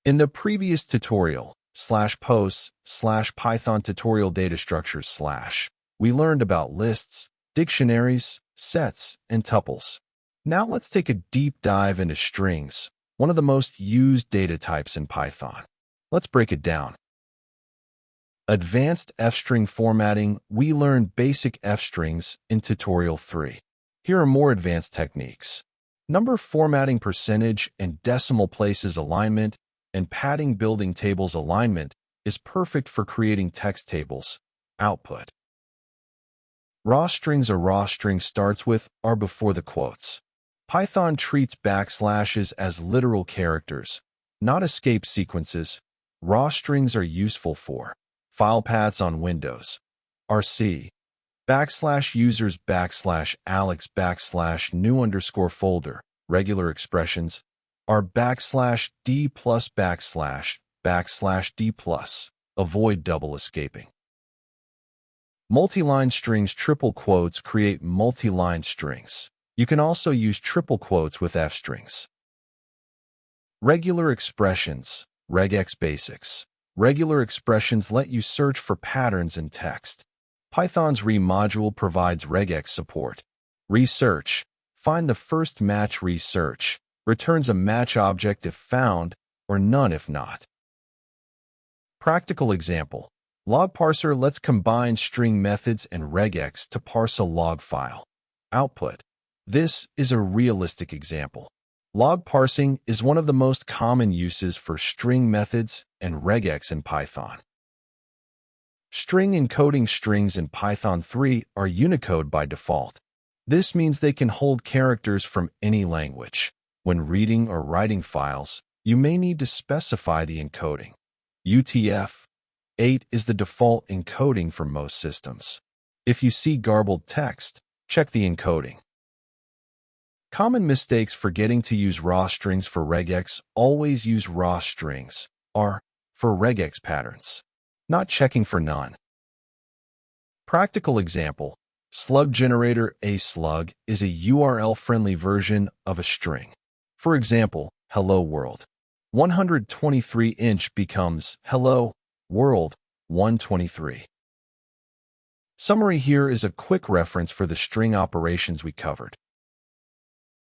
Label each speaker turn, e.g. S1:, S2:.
S1: In the previous tutorial, /posts/Python tutorial data structures / we learned about lists, dictionaries, sets, and tuples. Now let's take a deep dive into strings, one of the most used data types in Python. Let's break it down. Advanced f-string formatting. We learned basic f-strings in tutorial 3. Here are more advanced techniques. Number formatting, percentage and decimal places alignment, and padding. Building tables alignment is perfect for creating text tables. Output. Raw strings. A raw string starts with R before the quotes. Python treats backslashes as literal characters, not escape sequences. Raw strings are useful for file paths on Windows. RC. /users /Alex/new_folder. Regular expressions are /d+/ /d+. Avoid double escaping. Multi-line strings. Triple quotes create multi-line strings. You can also use triple quotes with f-strings. Regular expressions. Regex basics. Regular expressions let you search for patterns in text. Python's Re module provides regex support. Research. Find the first match. Research returns a match object if found or none if not. Practical example. Log parser lets combine string methods and regex to parse a log file. Output. This is a realistic example. Log parsing is one of the most common uses for string methods and regex in Python. String encoding. Strings in Python 3 are Unicode by default. This means they can hold characters from any language. When reading or writing files, you may need to specify the encoding. UTF-8 is the default encoding for most systems. If you see garbled text, check the encoding. Common mistakes. Forgetting to use raw strings for regex. Always use raw strings, R, for regex patterns. Not checking for none. Practical example. Slug generator. A slug is a URL-friendly version of a string. For example, hello world. 123" becomes hello world 123. Summary. Here is a quick reference for the string operations we covered.